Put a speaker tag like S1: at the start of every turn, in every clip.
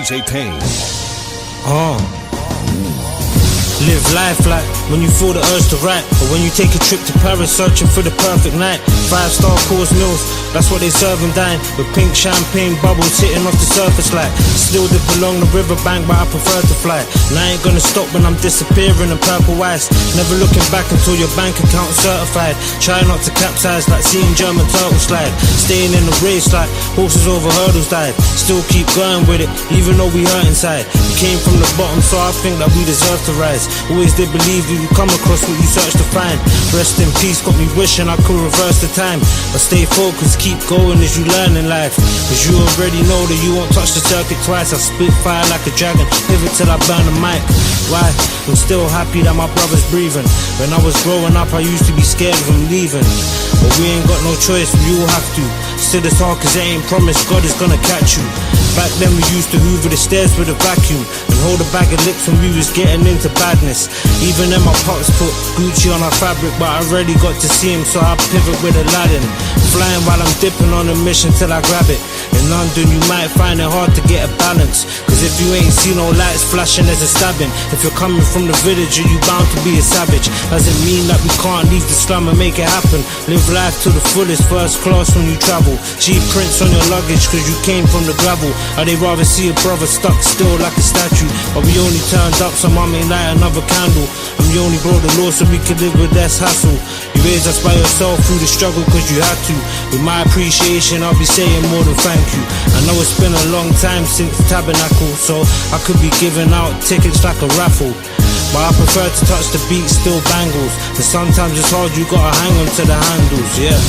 S1: DJ Pain.
S2: Live life like when you feel the urge to write, or when you take a trip to Paris searching for the perfect night. 5-star course meals, that's what they serve and dine, with pink champagne bubbles hitting off the surface like. Still dip along the riverbank, but I prefer to fly. And I ain't gonna stop when I'm disappearing in purple ice. Never looking back until your bank account certified. Try not to capsize like seeing German turtles slide. Staying in the race like horses over hurdles dive. Still keep going with it, even though we hurt inside. We came from the bottom, so I think that we deserve to rise. Always did believe you come across what you search to find. Rest in peace, got me wishing I could reverse the time. But stay focused, keep going as you learn in life. Cause you already know that you won't touch the circuit twice. I spit fire like a dragon, pivot till I burn the mic. Why? I'm still happy that my brother's breathing. When I was growing up, I used to be scared of him leaving. But we ain't got no choice, we all have to. Still it's hard cause it ain't promised God is gonna catch you. Back then we used to hoover the stairs with a vacuum and hold a bag of lips when we was getting into badness. Even then my pops put Gucci on our fabric, but I already got to see him, so I pivot with Aladdin. Flying while I'm dipping on a mission till I grab it. In London you might find it hard to get a balance, cause if you ain't seen no lights flashing there's a stabbing. If you're coming from the village you bound to be a savage. Doesn't mean that we can't leave the slum and make it happen. Live life to the fullest, first class when you travel. Cheap prints on your luggage cause you came from the gravel. Or they rather see a brother stuck still like a statue. But we only turned up so mum ain't light another candle. And we only broke the law so we could live with less hassle. You raised us by yourself through the struggle cause you had to. With my appreciation I'll be saying more than thank you. I know it's been a long time since Tabernacle, so I could be giving out tickets like a raffle. But I prefer to touch the beat, still bangles. And sometimes it's hard, you gotta hang on to the handles, yeah.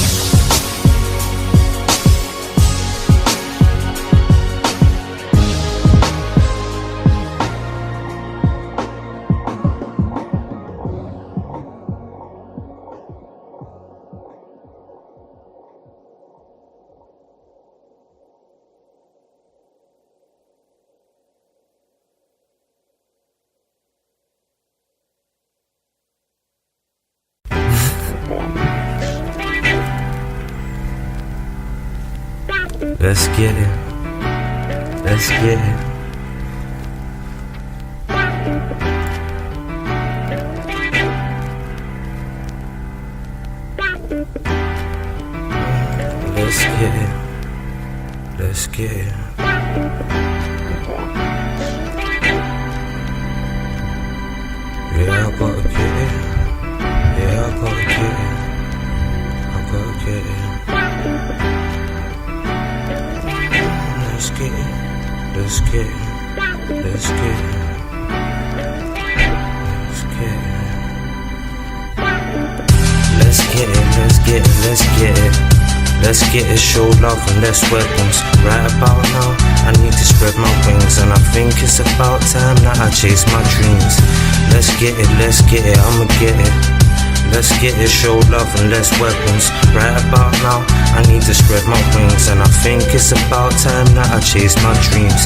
S3: Let's get it. Let's get it. Let's get it. Let's get it. Yeah, I gotta get it. Yeah, I gotta get it. I gotta get it. Let's get it, let's get it, let's get it, let's get it. Let's get it, let's get it, let's get it. Let's get it, show love and less weapons. Right about now, I need to spread my wings, and I think it's about time that I chase my dreams. Let's get it, I'ma get it. Let's get it, show love and less weapons. Right about now, I need to spread my wings, and I think it's about time that I chase my dreams.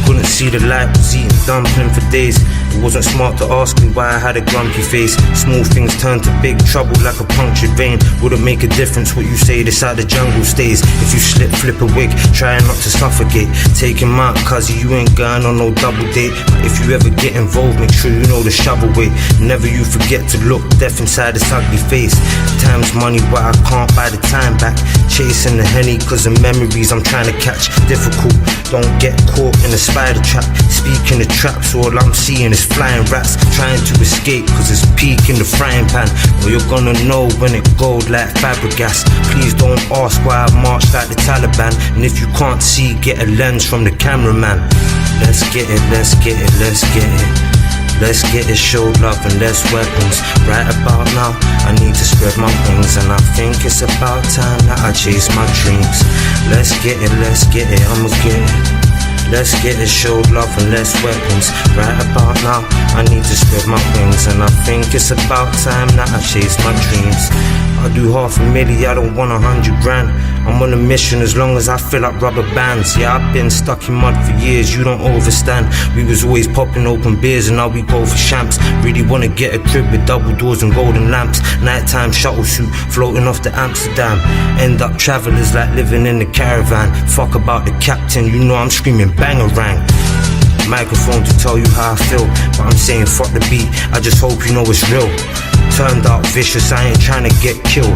S3: Couldn't see the light, was eating dumpling for days. It wasn't smart to ask me why I had a grumpy face. Small things turn to big trouble like a punctured vein. Wouldn't make a difference what you say, this how the jungle stays. If you slip, flip a wig, try not to suffocate. Take him out, cause you ain't going on no double date. But if you ever get involved, make sure you know the shovel weight. Never you forget to look death inside this ugly face. Time's money, but I can't buy the time back. Chasing the Henny cause of memories I'm trying to catch. Difficult, don't get caught in a spider trap. Speaking of traps, all I'm seeing is flying rats. Trying to escape cause it's peak in the frying pan. Well, you're gonna know when it goes like Fabregas. Please don't ask why I marched like the Taliban. And if you can't see, get a lens from the cameraman. Let's get it, let's get it, let's get it. Let's get it, show love and less weapons. Right about now, I need to spread my wings, and I think it's about time that I chase my dreams. Let's get it, I'ma get it. Let's get it, show love and less weapons. Right about now, I need to spread my wings, and I think it's about time that I chase my dreams. I I do $500,000, I don't want 100 grand. I'm on a mission as long as I fill up rubber bands. Yeah, I've been stuck in mud for years, you don't overstand. We was always popping open beers and now we go for champs. Really wanna get a crib with double doors and golden lamps. Nighttime shuttle suit floating off to Amsterdam. End up travelers like living in the caravan. Fuck about the captain, you know I'm screaming bangarang. Microphone to tell you how I feel, but I'm saying fuck the beat, I just hope you know it's real. Turned out vicious, I ain't trying to get killed.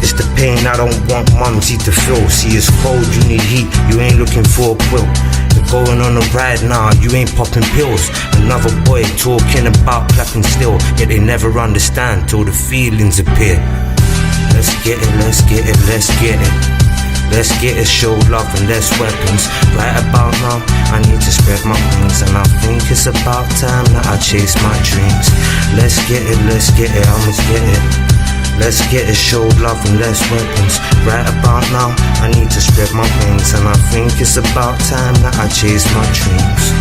S3: It's the pain I don't want mumsy to feel. See, it's cold, you need heat, you ain't looking for a quilt. You're going on a ride now, you ain't popping pills. Another boy talking about clapping still, yet they never understand till the feelings appear. Let's get it, let's get it, let's get it. Let's get it, show love and less weapons. Right about now, I need to spread my wings, and I think it's about time that I chase my dreams. Let's get it, I must get it. Let's get it, show love and less weapons. Right about now, I need to spread my wings, and I think it's about time that I chase my dreams.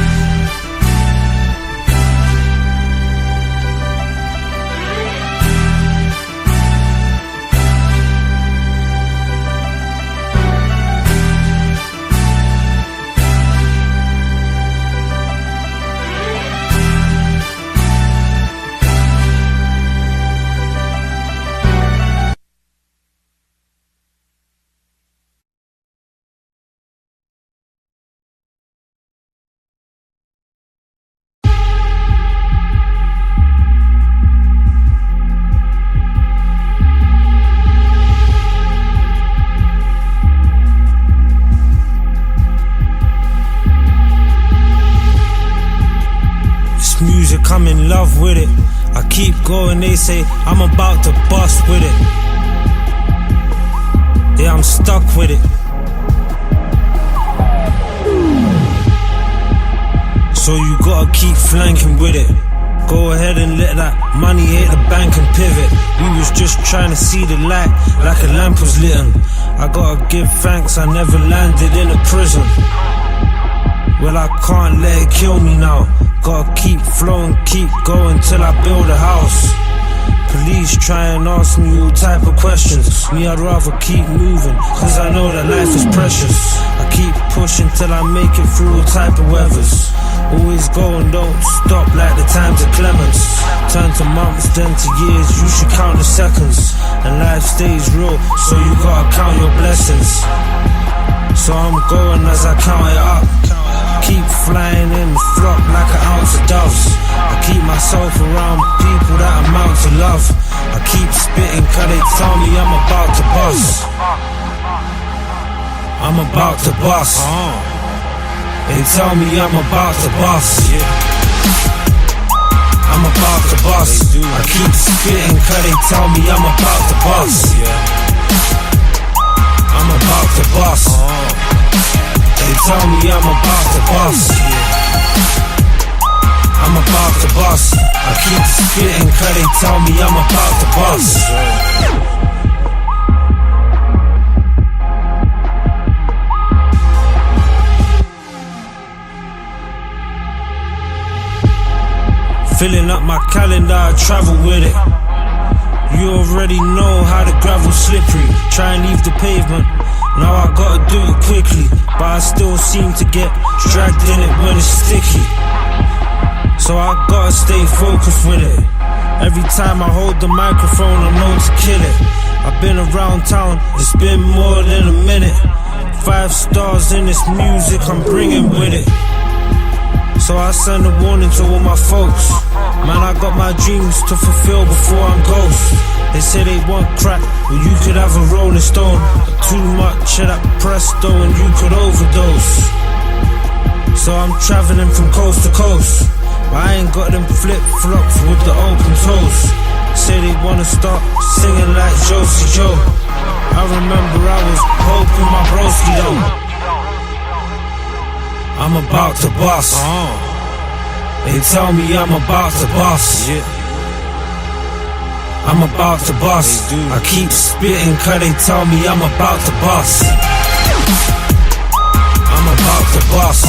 S2: Music, I'm in love with it. I keep going, they say I'm about to bust with it. Yeah, I'm stuck with it. So you gotta keep flanking with it. Go ahead and let that money hit the bank and pivot. We was just trying to see the light like a lamp was lit. I gotta give thanks I never landed in a prison. Well, I can't let it kill me now. Gotta keep flowing, keep going till I build a house. Police try and ask me all type of questions. Me, I'd rather keep moving, cause I know that life is precious. I keep pushing till I make it through all type of weathers. Always going, don't stop like the times of Clements. Turn to months, then to years, you should count the seconds. And life stays real, so you gotta count your blessings. So I'm going as I count it up. Keep flying in the flock like an ounce of doves. I keep myself around people that amount to love. I keep spitting cause they tell me I'm about to bust. I'm about to bust. They tell me I'm about to bust. I'm about to bust. I keep spitting cause they tell me I'm about to bust. I'm about to bust. They tell me I'm about to bust. I'm about to bust. I keep spitting cause they tell me I'm about to bust. Filling up my calendar, I travel with it. You already know how the gravel's slippery. Try and leave the pavement, now I gotta do it quickly. But I still seem to get dragged in it when it's sticky. So I gotta stay focused with it. Every time I hold the microphone, I'm known to kill it. I've been around town, it's been more than a minute. 5 stars in this music, I'm bringing with it. So I send a warning to all my folks. Man, I got my dreams to fulfill before I'm ghost. They say they want crack, well you could have a Rolling Stone. Too much of that Presto and you could overdose. So I'm traveling from coast to coast, but I ain't got them flip-flops with the open toes. Say they wanna start singing like Josie Joe. I remember I was hoping my broski though. I'm about to bust. They tell me I'm about to bust. I'm about to bust. I keep spitting cause they tell me I'm about to bust. I'm about to bust.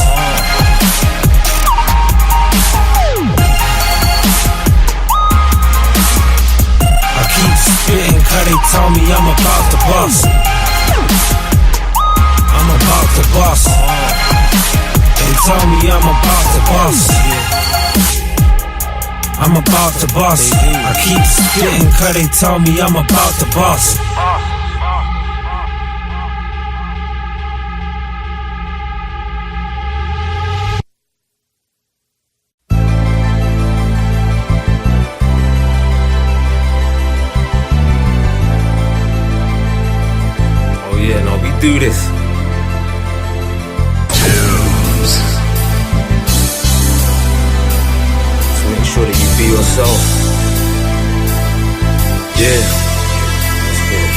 S2: I keep spitting cause they tell me I'm about to bust. I'm about to bust. They tell me I'm about to bust. I'm about to bust. I keep spitting cause they tell me I'm about to bust.
S3: Oh yeah, no, we do this. Make sure that you be yourself. Yeah. Let's get it.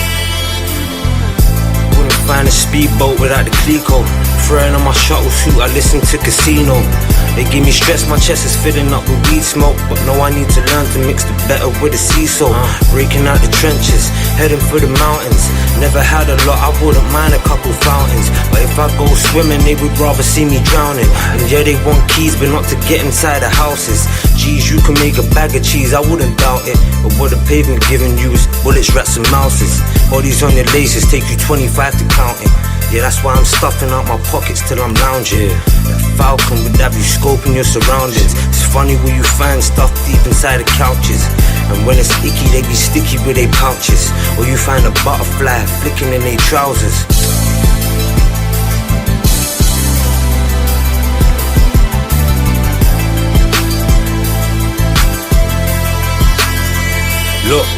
S3: Wouldn't find a speedboat without the Clico. Throwing on my shuttle suit, I listen to Casino. They give me stress, my chest is filling up with weed smoke. But no, I need to learn to mix the better with the sea salt. Breaking out the trenches, heading for the mountains. Never had a lot, I wouldn't mind a couple fountains. But if I go swimming, they would rather see me drowning. And yeah, they want keys, but not to get inside the houses. Geez, you can make a bag of cheese, I wouldn't doubt it. But what the pavement giving you is bullets, rats and mouses. Bodies on your laces take you 25 to count it. Yeah, that's why I'm stuffing out my pockets till I'm lounging. That falcon would have you scoping your surroundings. It's funny when you find stuff deep inside the couches. And when it's icky, they be sticky with their pouches. Or you find a butterfly flicking in their trousers. Look,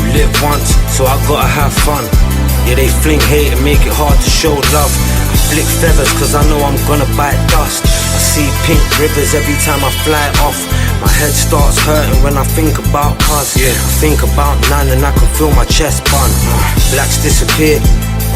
S3: we live once, so I gotta have fun. Yeah, they fling hate and make it hard to show love. I flick feathers cause I know I'm gonna bite dust. I see pink rivers every time I fly off. My head starts hurting when I think about us. Yeah, I think about none and I can feel my chest bun. Blacks disappeared,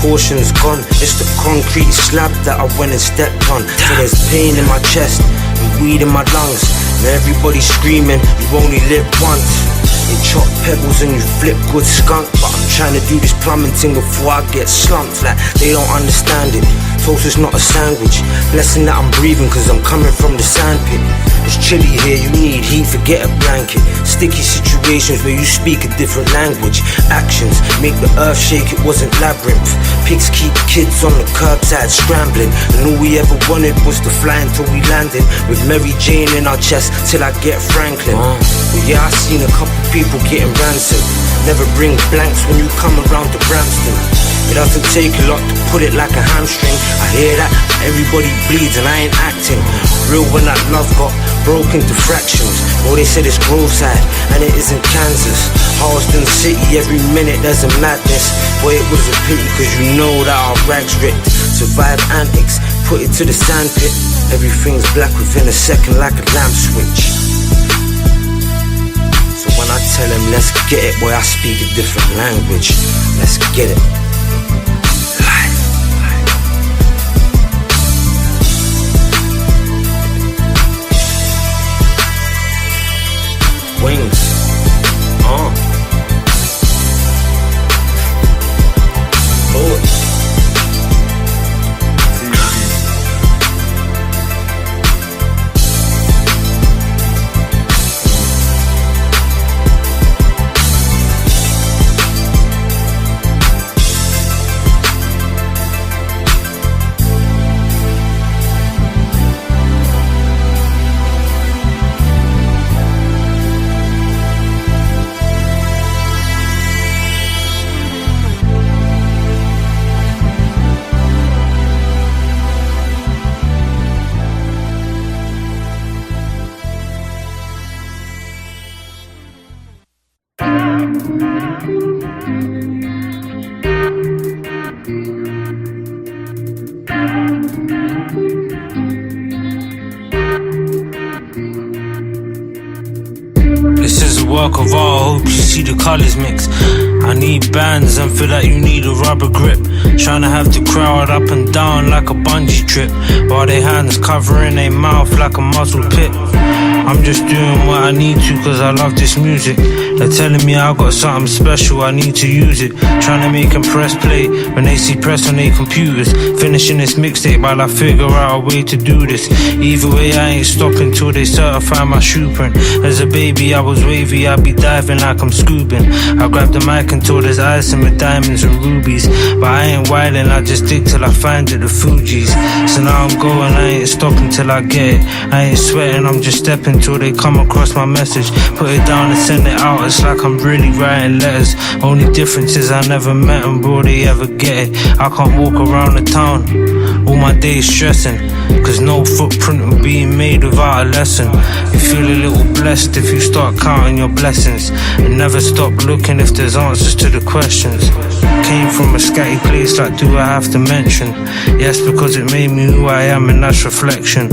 S3: caution's gone. It's the concrete slab that I went and stepped on. So there's pain in my chest and weed in my lungs. And everybody's screaming, you only live once. They chop pebbles and you flip good skunk. But I'm trying to do this plumbing thing before I get slumped. Like, they don't understand it. Toast is not a sandwich. Blessing that I'm breathing cause I'm coming from the sandpit. It's chilly here, you need heat, forget a blanket. Sticky situations where you speak a different language. Actions make the earth shake, it wasn't labyrinth. Pigs keep kids on the curbside scrambling. And all we ever wanted was to fly until we landed. With Mary Jane in our chest till I get Franklin. But yeah, I seen a couple people getting ransomed. Never bring blanks when you come around to Bramston. It doesn't take a lot to put it like a hamstring. I hear that, everybody bleeds and I ain't acting. Real when that love got broke into fractions. Oh, they said it's Groeside and it isn't Kansas. Harleston City, every minute there's a madness. Boy, it was a pity cause you know that our rags ripped. Survive antics, put it to the sandpit. Everything's black within a second like a lamp switch. So when I tell them let's get it, boy, I speak a different language. Let's get it. Wings, Forward.
S2: This is a work of art, I hope you see the colours mix. I need bands and feel like you need a rubber grip. Trying to have the crowd up and down like a bungee trip, while their hands covering their mouth like a muzzle pit. I'm just doing what I need to cause I love this music. They're telling me I got something special, I need to use it. Trying to make them press play when they see press on their computers. Finishing this mixtape while I figure out a way to do this. Either way, I ain't stopping till they certify my shoe print. As a baby, I was wavy, I be diving like I'm scooping. I grab the mic until there's icing with diamonds and rubies. But I ain't wildin', I just dig till I find it, the Fugees. So now I'm going, I ain't stopping till I get it. I ain't sweating, I'm just stepping till they come across my message. Put it down and send it out, it's like I'm really writing letters. Only difference is I never met them, bro, they ever get it. I can't walk around the town all my days stressing, cause no footprint will be made without a lesson. You feel a little blessed if you start counting your blessings, and never stop looking if there's answers to the questions. Came from a scatty place, like do I have to mention? Yes, because it made me who I am, and that's reflection.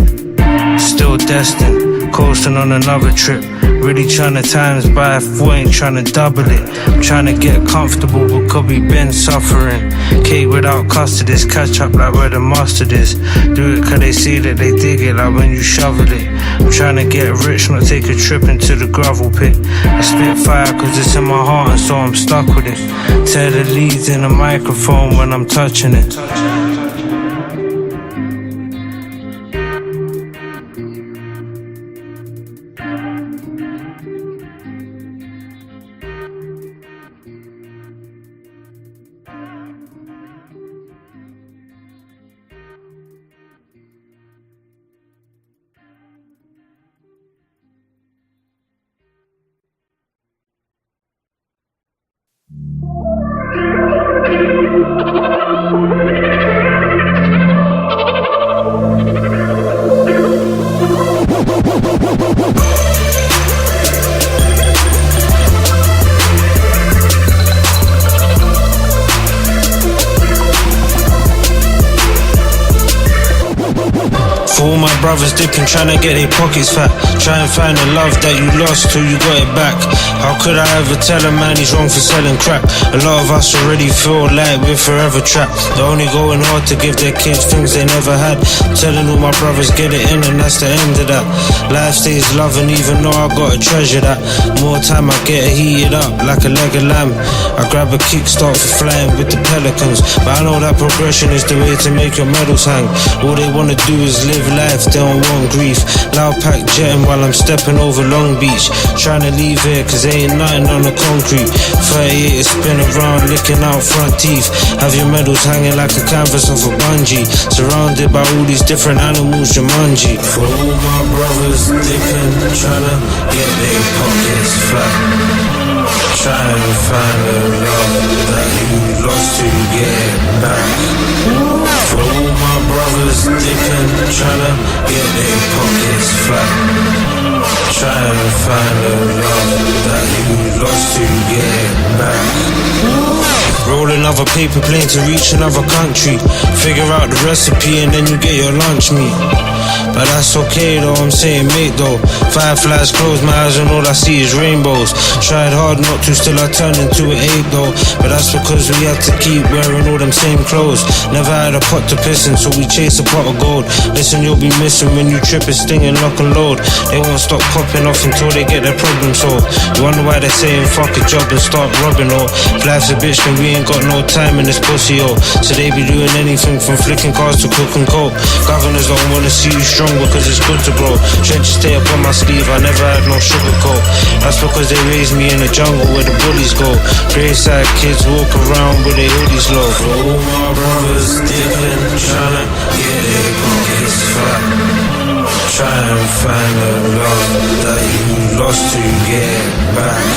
S2: Still destined, coasting on another trip. Really trying to times by 4, ain't trying to double it. I'm trying to get comfortable, but could be been suffering. Cake without custard is catch up like where the mustard is. Do it cause they see that they dig it like when you shovel it. I'm trying to get rich, not take a trip into the gravel pit. I spit fire cause it's in my heart and so I'm stuck with it. Tear the leads in the microphone when I'm touching it. For all my brothers dipping, trying to get their pockets fat. Try and find the love that you lost till you got it back. How could I ever tell a man he's wrong for selling crack? A lot of us already feel like we're forever trapped. They're only going hard to give their kids things they never had. I'm telling all my brothers get it in and that's the end of that. Life stays loving even though I gotta treasure that. More time I get heated up like a leg of lamb. I grab a kickstart for flying with the pelicans, but I know that progression is the way to make your medals hang. All they wanna do is live life, they don't want grief. Loud pack jetting while I'm stepping over Long Beach. Trying to leave here cause there ain't nothing on the concrete. 38 is spin around licking out front teeth. Have your medals hanging like a canvas off a bungee. Surrounded by all these different animals, Jumanji. For all my brothers dipping, trying to get their pockets flat. Try and find the love that you lost to get back. For all my brothers dipping, tryna get their pockets flat. Try and find the love that you lost to get back. Roll another paper plane to reach another country. Figure out the recipe and then you get your lunch meat. But that's okay though, I'm saying mate though. Fireflies close my eyes and all I see is rainbows. Tried hard not to, still I turned into an ape though. But that's because we had to keep wearing all them same clothes. Never had a pot to piss in, so we chase a pot of gold. Listen, you'll be missing when you trip and stinging, lock and load. They won't stop popping off until they get their problem solved. You wonder why they're saying fuck a job and start robbing all. If life's a bitch then we ain't got no time in this pussy oh. So they be doing anything from flicking cars to cook and coke. Governors don't wanna see you strong because it's good to grow. Trenches stay up on my sleeve, I never had no sugar coat. That's because they raised me in the jungle where the bullies go. Graveside kids walk around with their hoodies low. For all my brothers dipping, tryna get their pockets fat. Try and find the love that you lost to get back.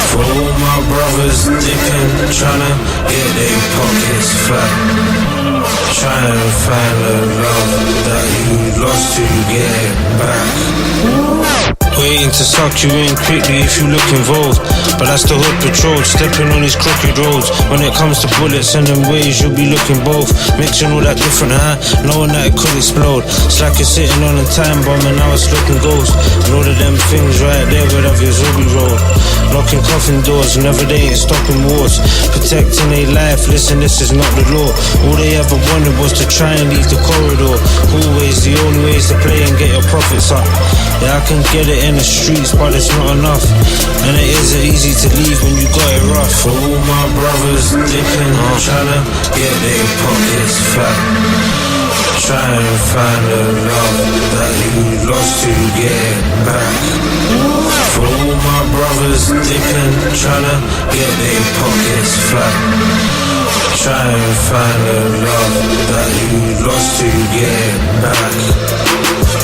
S2: For all my brothers dipping, tryna get their pockets fat. Try and find the love that you lost to get back. Waiting to suck you in quickly if you look involved. But that's the hood patrol, stepping on these crooked roads. When it comes to bullets and them ways, you'll be looking both. Mixing all that different, knowing that it could explode. It's like you're sitting on a time bomb and now it's looking ghost. And all of them things right there would have your Zuby road. Knocking coffin doors, never they ain't stopping wars. Protecting their life, listen, this is not the law. All they ever wanted was to try and leave the corridor. Always the only way is to play and get your profits up. Yeah, I can get it in the streets, but it's not enough. And it isn't easy to leave when you got it rough. For all my brothers dipping, trying to get their pockets fat. Try and find the love that you lost to get back. For all my brothers dipping, trying to get their pockets flat. Try and find the love that you lost to get back.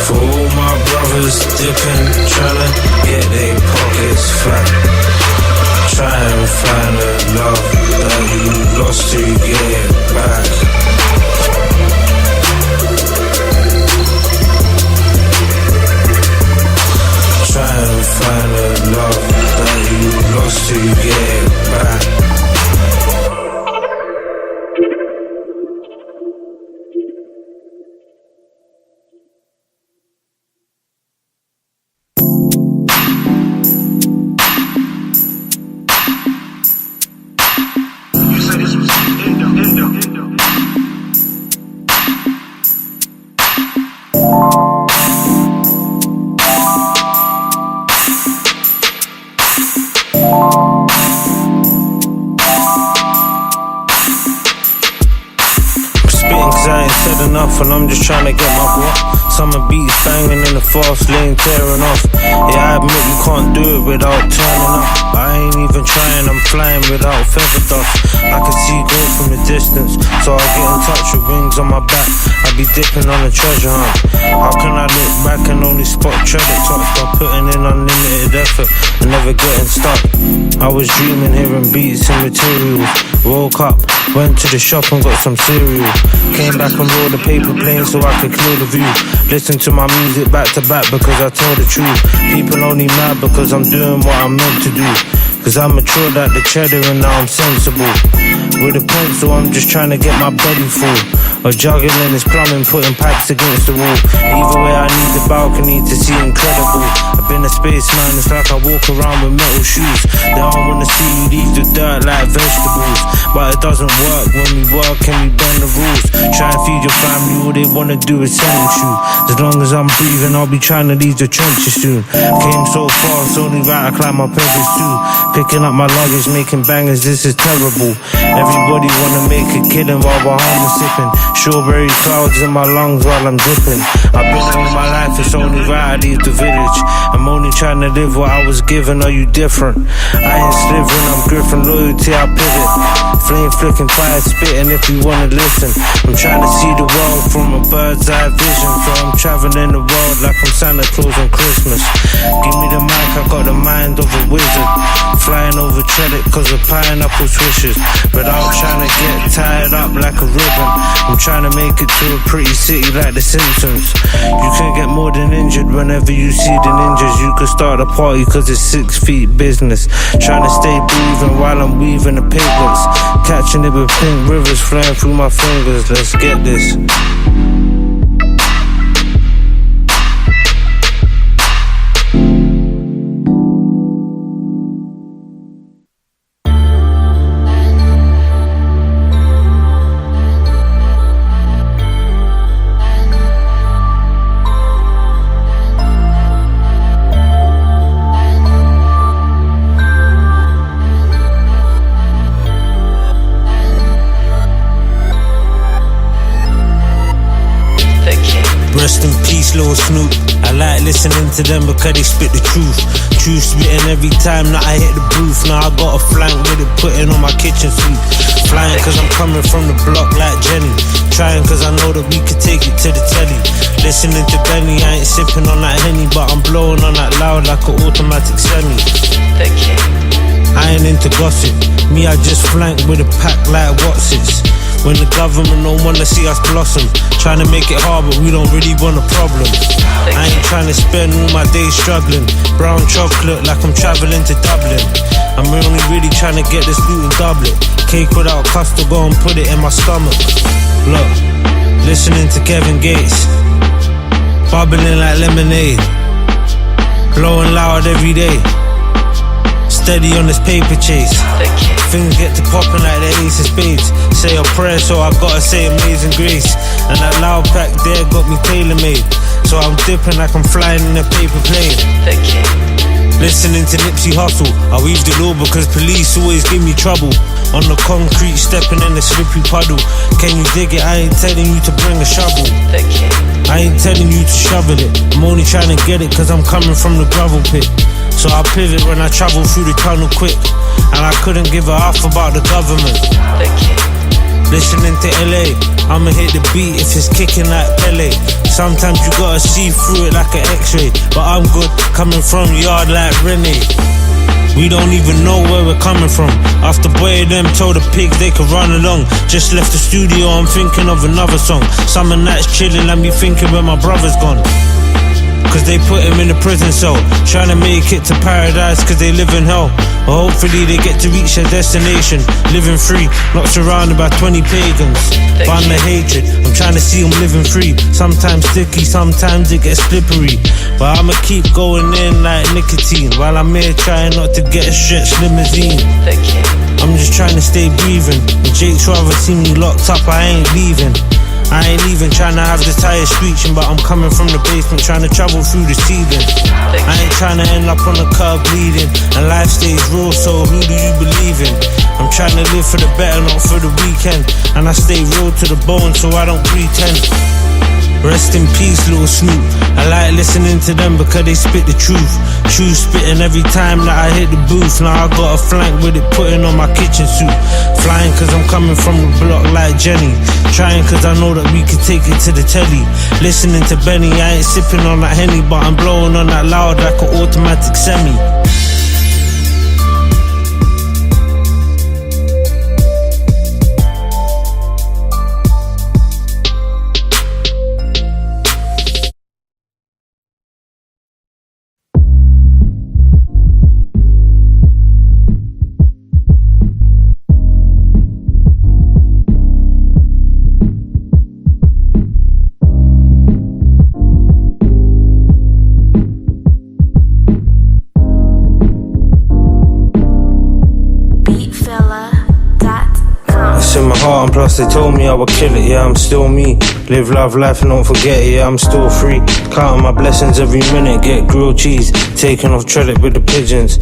S2: For all my brothers dipping, tryna get their pockets flat. Try and find the love that you lost to get back. Try and find the love that you lost to get back. And I'm just trying to get my what? Summer beats banging in the fast lane, tearing off. Yeah, I admit you can't do it without turning up. I ain't even trying, I'm flying without feather dust. I can see gold from the distance, so I get in touch with wings on my back. I be dipping on a treasure hunt. How can I look back and only spot treasure touch by putting in unlimited effort and never getting stuck? I was dreaming, hearing beats and materials. Woke up, went to the shop and got some cereal. Came back and rolled the paper plane so I could clear the view. Listen to my music back to back because I tell the truth. People only mad because I'm doing what I'm meant to do. Cause I matured like the cheddar and now I'm sensible. With a pencil I'm just trying to get my belly full. Or juggling is plumbing, putting pipes against the wall. Either way I need the balcony to see incredible. I've been a spaceman, it's like I walk around with metal shoes. They don't wanna see you leave the dirt like vegetables. But it doesn't work when we work and we bend the rules. Try and feed your family, all they wanna do is sentence you. As long as I'm breathing I'll be trying to leave the trenches soon. Came so far, it's only right I climb my privilege too. Picking up my luggage, making bangers, this is terrible. Everybody wanna make a killing while Bahamas sipping. Strawberry clouds in my lungs while I'm dripping. I've been all my life, it's only right I leave the village. I'm only trying to live what I was given, are you different? I ain't slivering, I'm griffin, loyalty I pivot. Flame flicking, fire spitting if you wanna listen. I'm trying to see the world from a bird's eye vision. So I'm traveling the world like I'm Santa Claus on Christmas. Give me the mic, I got the mind of a wizard. Flying over Trellick cause of pineapple swishes. But I'm trying to get tied up like a ribbon. I'm trying to make it to a pretty city like the Simpsons. You can get more than injured whenever you see the ninjas. You could start a party cause it's 6 feet business. Trying to stay breathing while I'm weaving the payments. Catching it with pink rivers flying through my fingers. Let's get this. Rest in peace, Lil Snoop. I like listening to them because they spit the truth. Truth spitting every time that I hit the booth. Now I got a flank with it putting on my kitchen suit. Flying cause I'm coming from the block like Jenny. Trying cause I know that we could take it to the telly. Listening to Benny, I ain't sipping on that Henny, but I'm blowing on that loud like an automatic semi. I ain't into gossip. Me, I just flank with a pack like Watsits. When the government don't wanna see us blossom, trying to make it hard but we don't really want a problem. I ain't trying to spend all my days struggling. Brown chocolate like I'm traveling to Dublin. I'm only really trying to get this Luton doublet. Cake without custard, go and put it in my stomach. Look, listening to Kevin Gates, bubbling like lemonade, blowing loud every day, steady on this paper chase. Things get to popping like the ace of spades. Say a prayer, so I gotta say amazing grace. And that loud back there got me tailor-made, so I'm dipping like I'm flying in a paper plane. Listening to Nipsey Hussle, I weave the law because police always give me trouble. On the concrete, stepping in the slippery puddle. Can you dig it? I ain't telling you to bring a shovel. I ain't telling you to shovel it. I'm only trying to get it cause I'm coming from the gravel pit. So I pivot when I travel through the tunnel quick. And I couldn't give a F about the government. Listening to LA, I'ma hit the beat if it's kicking like Pele. Sometimes you gotta see through it like an x-ray. But I'm good, coming from yard like Rene. We don't even know where we're coming from. After boy them told the pigs they could run along. Just left the studio, I'm thinking of another song. Summer nights chilling, let me thinking where my brother's gone. Cause they put him in a prison cell, trying to make it to paradise cause they live in hell. But hopefully they get to reach their destination, living free, not surrounded by 20 pagans. Find the hatred, I'm trying to see them living free. Sometimes sticky, sometimes it gets slippery. But I'ma keep going in like nicotine, while I'm here trying not to get a stretched limousine. I'm just trying to stay breathing. And Jake's rather see me locked up, I ain't leaving. I ain't even trying to have the tires screeching, but I'm coming from the basement trying to travel through the ceiling. I ain't trying to end up on the curb bleeding, and life stays real, so who do you believe in? I'm trying to live for the better, not for the weekend, and I stay real to the bone so I don't pretend. Rest in peace, little Snoop. I like listening to them because they spit the truth. True spitting every time that I hit the booth. Now I got a flank with it putting on my kitchen suit. Flying cause I'm coming from the block like Jenny. Trying cause I know that we can take it to the telly. Listening to Benny, I ain't sipping on that Henny, but I'm blowing on that loud like an automatic semi. And plus they told me I would kill it, yeah, I'm still me. Live, love, life and don't forget it, yeah, I'm still free. Counting my blessings every minute, get grilled cheese. Taking off trellis with the pigeons.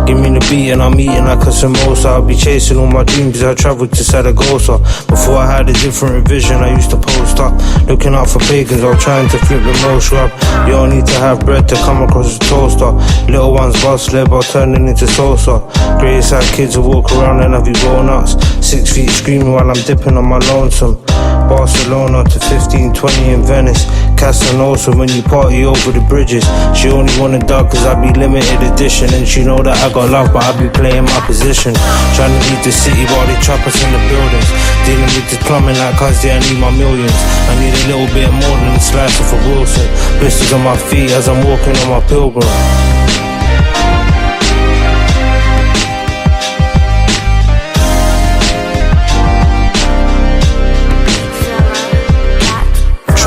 S2: Give me the beat and I'm eating like a samosa. I'll be chasing all my dreams, I travelled to Saragossa. Before I had a different vision, I used to post up, looking out for pagans, I was trying to flip the most rub. You don't need to have bread to come across a toaster. Little ones bust slab, I'll turn it into salsa. Grey side kids will walk around and have you go nuts. 6 feet screaming while I'm dipping on my lonesome. Barcelona to 1520 in Venice. Casanova when you party over the bridges. She only wanna dog cause I be limited edition. And she know that I got love but I be playing my position. Trying to leave the city while they trap us in the buildings. Dealing with the plumbing like cause I need my millions. I need a little bit more than a slice of a Wilson. Blisters on my feet as I'm walking on my pilgrim.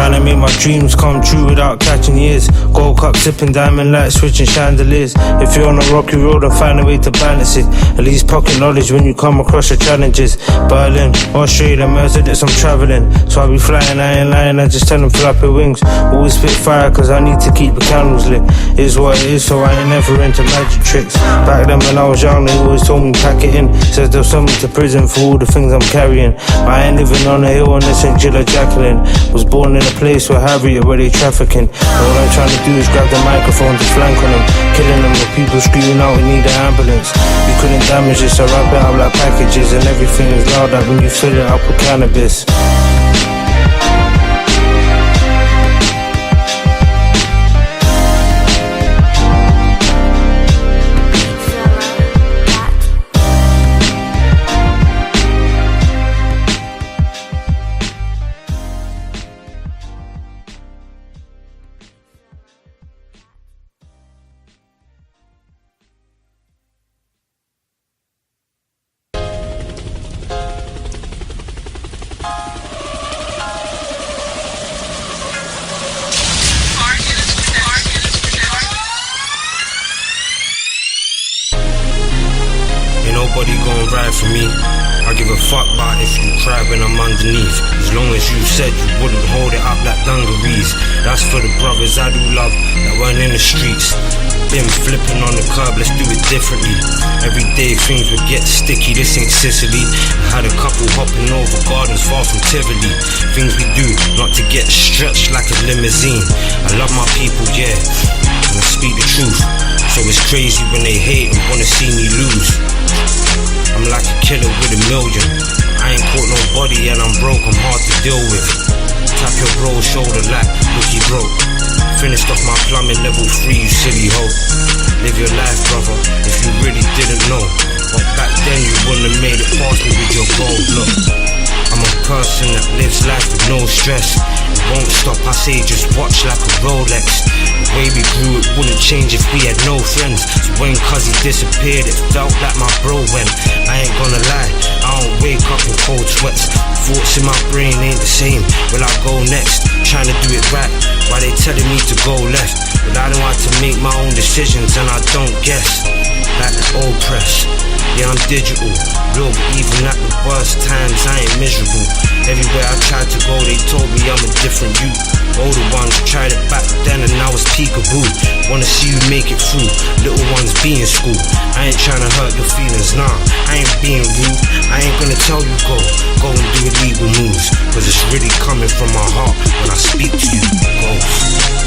S2: Trying to make my dreams come true without catching years. Gold cup sipping diamond lights, switching chandeliers. If you're on a rocky road, I'll find a way to balance it. At least pocket knowledge when you come across your challenges. Berlin, Australia, Mercedes, I'm traveling. So I'll be flying, I ain't lying, I just tell them flap your wings. Always spit fire cause I need to keep the candles lit. Is what it is, so I ain't never into magic tricks. Back then when I was young, they always told me pack it in. Says they'll send me to prison for all the things I'm carrying. I ain't living on a hill on the St. Gilla Jacqueline. Was born in a place where Harriet, where they trafficking. And all I'm trying to do is grab the microphone to flank on them. Killing them with people screaming out, we need an ambulance. We couldn't damage this, I wrap it up like packages. And everything is loud like when you fill it up with cannabis.
S3: nobody gon' ride for me. I give a fuck about if you cry when I'm underneath. As long as you said you wouldn't hold it up like dungarees. That's for the brothers I do love that weren't in the streets. Been flipping on the curb, let's do it differently. Every day things would get sticky, this ain't Sicily. I had a couple hopping over gardens far from Tivoli. Things we do, not to get stretched like a limousine. I love my people, yeah, and I speak the truth. So it's crazy when they hate and wanna see me lose. I'm like a killer with a million. I ain't caught nobody and I'm broke, I'm hard to deal with. Tap your bro's shoulder like, look he broke. Finished off my plumbing level 3, you silly hoe. Live your life, brother, if you really didn't know. But back then you wouldn't have made it past me with your gold. Look, I'm a person that lives life with no stress. It won't stop, I say just watch like a Rolex. The way we grew, it wouldn't change if we had no friends. So when Cuzzy disappeared, it felt like my bro went. I ain't gonna lie, I don't wake up in cold sweats. Thoughts in my brain ain't the same. Will I go next? Trying to do it right, why they telling me to go left? But I don't want to make my own decisions and I don't guess. Like the old press, yeah I'm digital. Real, but even at the worst times I ain't miserable. Everywhere I tried to go they told me I'm a different youth. Older ones tried it back then and now it's peekaboo. Wanna see you make it through, little ones be in school. I ain't trying to hurt your feelings, nah, I ain't being rude. I ain't gonna tell you go and do illegal moves. Cause it's really coming from my heart when I speak to you, ghost.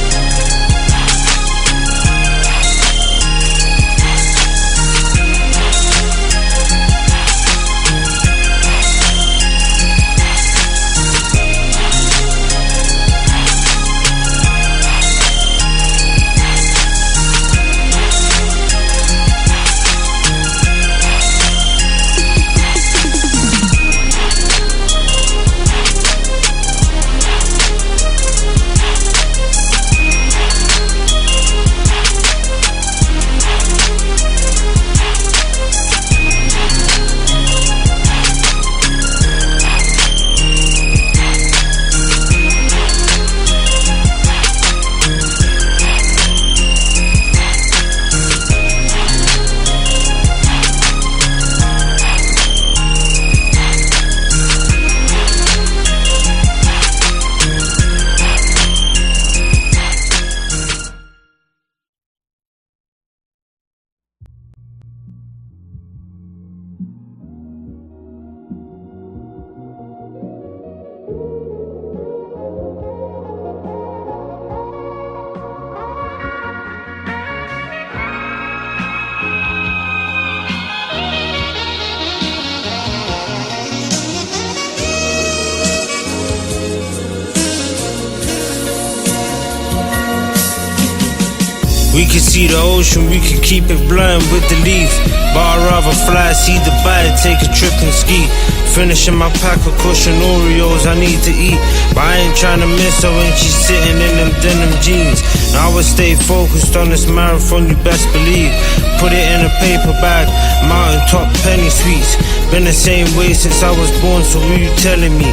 S2: We can see the ocean, we can keep it blind with the leaf. But I'd rather fly, see Dubai, take a trip and ski. Finishing my pack of cushion Oreos I need to eat. But I ain't tryna miss her when she's sitting in them denim jeans. Now I would stay focused on this marathon, you best believe. Put it in a paper bag, mountaintop penny sweets. Been the same way since I was born, so who you telling me?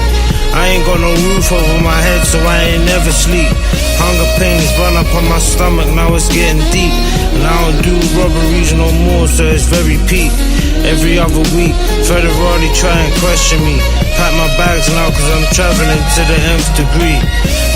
S2: I ain't got no roof over my head, so I ain't never sleep. Hunger pains run up on my stomach, now it's getting deep. And I don't do robberies no more, so it's very peak. Every other week, federally try and question me. Pack my bags now cause I'm traveling to the nth degree.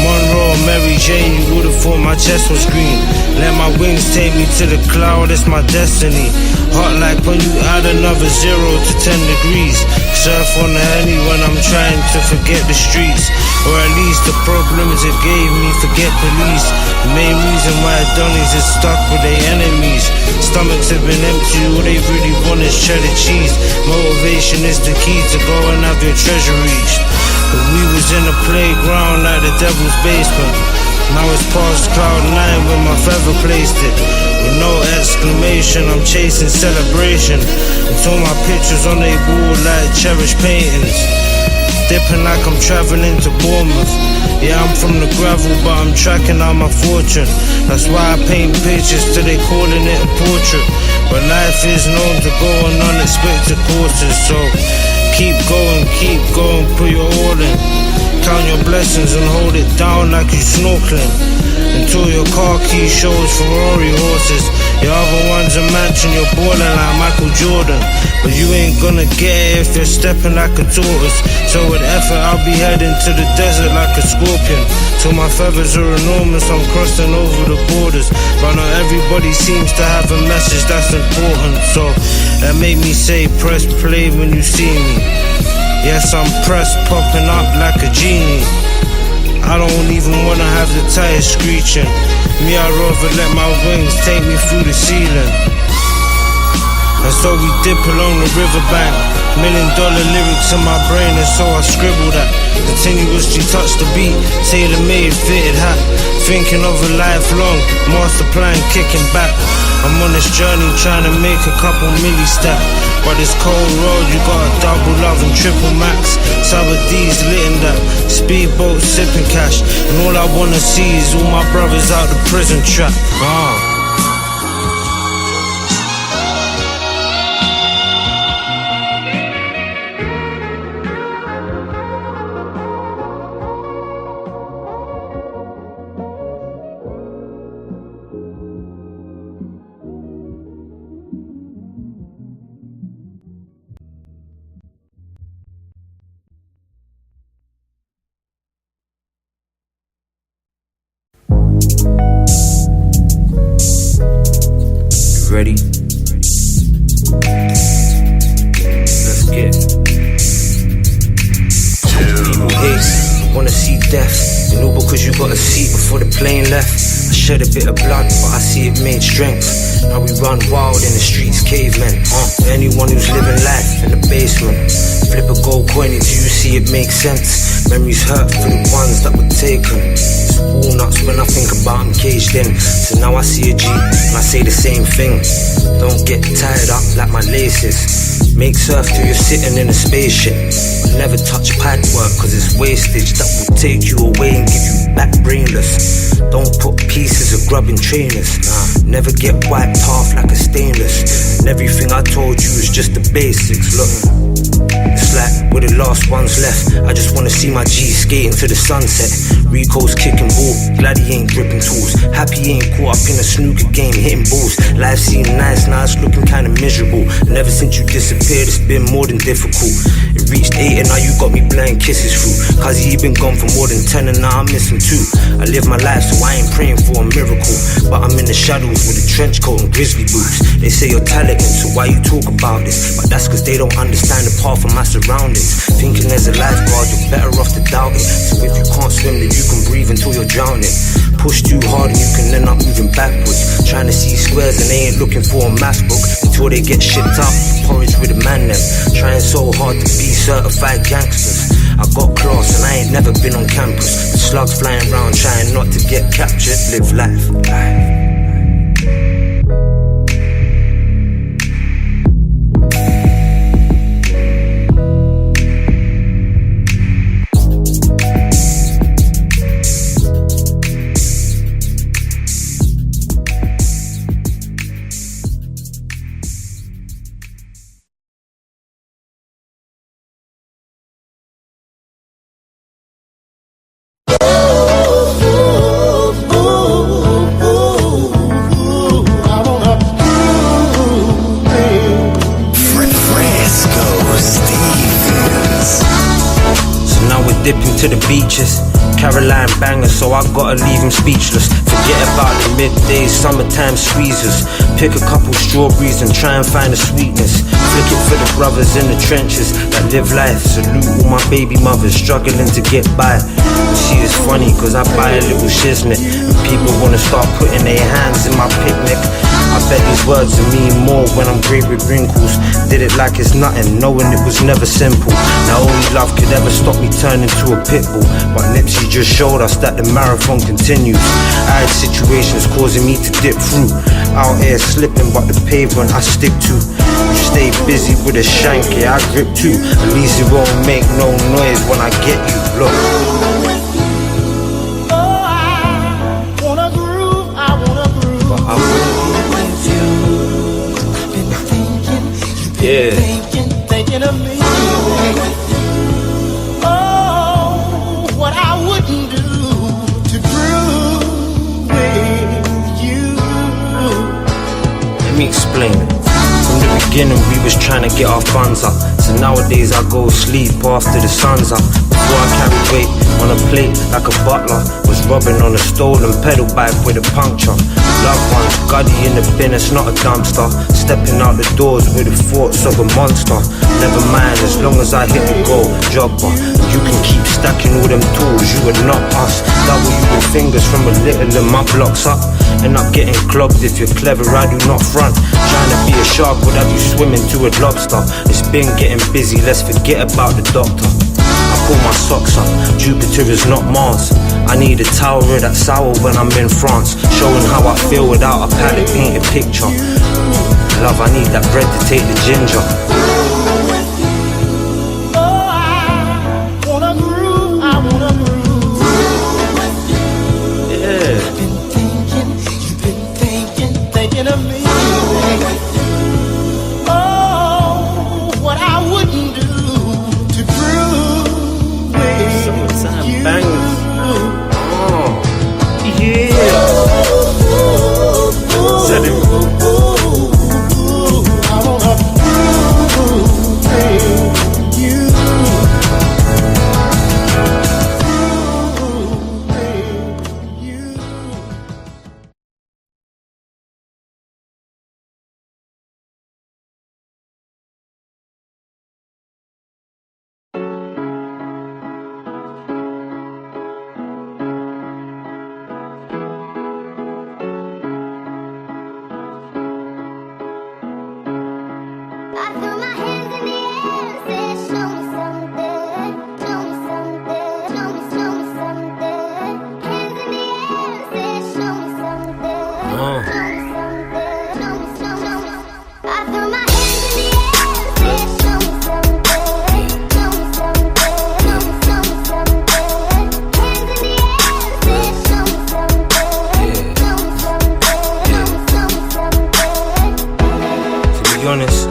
S2: Monroe, Mary Jane, you would've thought my chest was green. Let my wings take me to the cloud, it's my destiny. Hot like when you add another 0 to 10 degrees. Surf on the Henny when I'm trying to forget the streets. Or at least the problems it gave me, forget police. The main reason why Donnies is stuck with their enemies. Stomachs have been empty, all they really want is cheddar cheese. Motivation is the key to go and have your treasure reached. But we was in a playground like the devil's basement. Now it's past cloud 9 when my feather placed it. With no exclamation, I'm chasing celebration. Until my pictures on they wall like cherished paintings. Dipping like I'm traveling to Bournemouth. Yeah, I'm from the gravel, but I'm tracking out my fortune. That's why I paint pictures till they calling it a portrait. But life is known to go on unexpected courses, so keep going, put your all in. count your blessings and hold it down like you snorkeling. Until your car key shows Ferrari horses. Your other one's a mansion, you're balling like Michael Jordan. But you ain't gonna get it if you're stepping like a tortoise. So with effort I'll be heading to the desert like a scorpion. Till my feathers are enormous, I'm crossing over the borders. But not everybody seems to have a message that's important. So that make me say press play when you see me. Yes, I'm pressed, popping up like a genie. I don't even wanna have the tires screeching. Me, I'd rather let my wings take me through the ceiling. And so we dip along the riverbank. $1 million lyrics in my brain, and so I scribble that. Continuously touch the beat, tailor-made, fitted hat. Thinking of a lifelong master plan, kicking back. I'm on this journey trying to make a couple milli stack. But this cold road, you got a double love and triple max. Sub D's lit in that speedboat sipping cash. And all I wanna see is all my brothers out the prison trap.
S3: Ready? Let's get it. People hate, wanna see death. You know because you got a seat before the plane left. I shed a bit of blood, but I see it made strength. Now we run wild in the streets, cavemen. For anyone who's living life in the basement, flip a gold coin until you see it make sense. Memories hurt for the ones that were taken. It's walnuts when I think about them caged in. So now I see a G and I say the same thing. Don't get tied up like my laces. Make surf till you're sitting in a spaceship. But never touch pad work cause it's wastage that will take you away and give you back brainless. Don't put pieces of grub in trainers. Never get wiped off like a stainless. And everything I told you is just the basics. Look, it's like we're the last ones left. I just wanna see my G skating to the sunset. Rico's kicking ball, glad he ain't gripping tools. Happy he ain't caught up in a snooker game hitting balls. Life seemed nice, now it's looking kinda miserable. And ever since you disappeared, it's been more than difficult. It reached 8 and now you got me blowing kisses through. Cause he been gone for more than 10 and now I'm missing 2. I live my life so I ain't praying for a miracle. But I'm in the shadows with a trench coat and grizzly boots. They say you're talented, so why you talk about this? But that's cause they don't understand the path of my surroundings. Thinking there's a lifeguard, you're better off to doubt it. So if you can't swim, then you can breathe until you're drowning. Push too hard and you can end up moving backwards. Trying to see squares and they ain't looking for a math book. Until they get shipped out, porridge with a man them. Trying so hard to be certified gangsters. I got class and I ain't never been on campus. The slugs flying around trying not to get captured. Live life. Dipping to the beaches, Caroline bangers, so I gotta leave him speechless. Forget about the middays, summertime squeezers. Pick a couple strawberries and try and find the sweetness. Flick it for the brothers in the trenches that live life. Salute all my baby mothers struggling to get by. You see, it's funny cause I buy a little shiznit and people wanna start putting their hands in my picnic. I bet these words will mean more when I'm great with wrinkles. Did it like it's nothing, knowing it was never simple. Now only love could ever stop me turning to a pit bull. But Nipsey just showed us that the marathon continues. I had situations causing me to dip through. Out here slipping but the pavement I stick to. You stay busy with a shank, yeah I grip too. At least it won't make no noise when I get you, look. Yeah.
S1: Thinking of me. Oh,
S3: beginning we was trying to get our funds up, so nowadays I go sleep after the sun's up. Before I carried weight on a plate like a butler, was robbing on a stolen pedal bike with a puncture. Loved ones, gutty in the bin, it's not a dumpster. Stepping out the doors with the thoughts of a monster. Never mind, as long as I hit the goal, jobber. You can keep stacking all them tools, you are not us. Double you with fingers from a little and my blocks up. End up getting clogged if you're clever, I do not front. Trying to be a shark would have you swimming to a lobster. It's been getting busy, let's forget about the doctor. I pull my socks up, Jupiter is not Mars. I need a tower that's sour when I'm in France, showing how I feel without a palette painted picture. Love, I need that bread to take the ginger.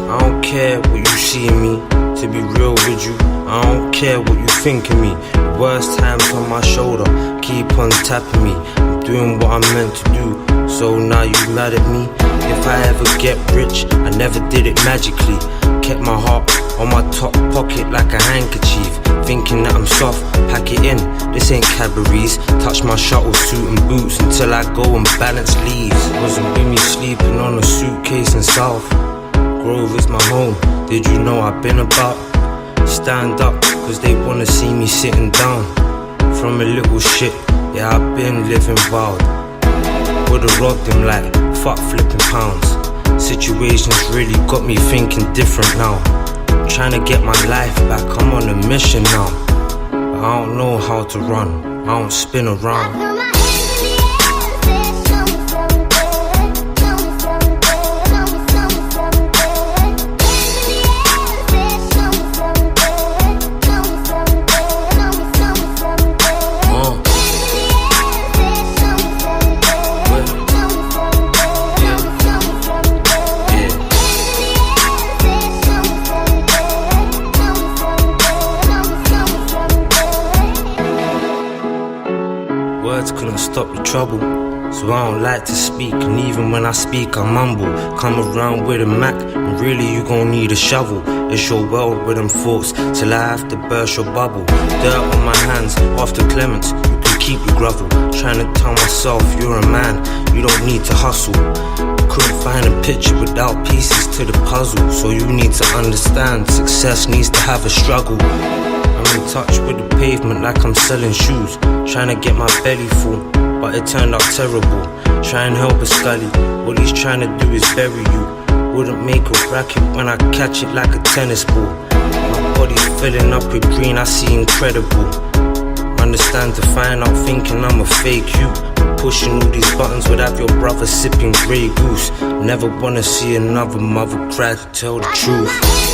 S3: I don't care what you see in me. To be real with you, I don't care what you think of me. The worst times on my shoulder keep on tapping me. I'm doing what I'm meant to do, so now you mad at me. If I ever get rich, I never did it magically. Kept my heart on my top pocket like a handkerchief. Thinking that I'm soft, pack it in, this ain't Cadbury's. Touch my shuttle suit and boots until I go and balance leaves. Wasn't with me sleeping on a suitcase in South Grove is my home, did you know I've been about? Stand up, cause they wanna see me sitting down. From a little shit, yeah I've been living wild. Would've robbed him like fuck flipping pounds. Situations really got me thinking different now. Trying to get my life back, I'm on a mission now. But I don't know how to run, I don't spin around. Words couldn't stop the trouble, so I don't like to speak. And even when I speak, I mumble. Come around with a Mac, and really you gon' need a shovel. It's your world with them thoughts, till I have to burst your bubble. Dirt on my hands, after Clements, you can keep your grovel. Trying to tell myself you're a man, you don't need to hustle. Couldn't find a picture without pieces to the puzzle. So you need to understand, success needs to have a struggle. I'm in touch with the pavement like I'm selling shoes. Trying to get my belly full, but it turned out terrible. Try and help a scully, what he's trying to do is bury you. Wouldn't make a racket when I catch it like a tennis ball. My body's filling up with green, I see incredible. Understand to find out thinking I'm a fake you. Pushing all these buttons would have your brother sipping Grey Goose. Never wanna see another mother cry to tell the truth.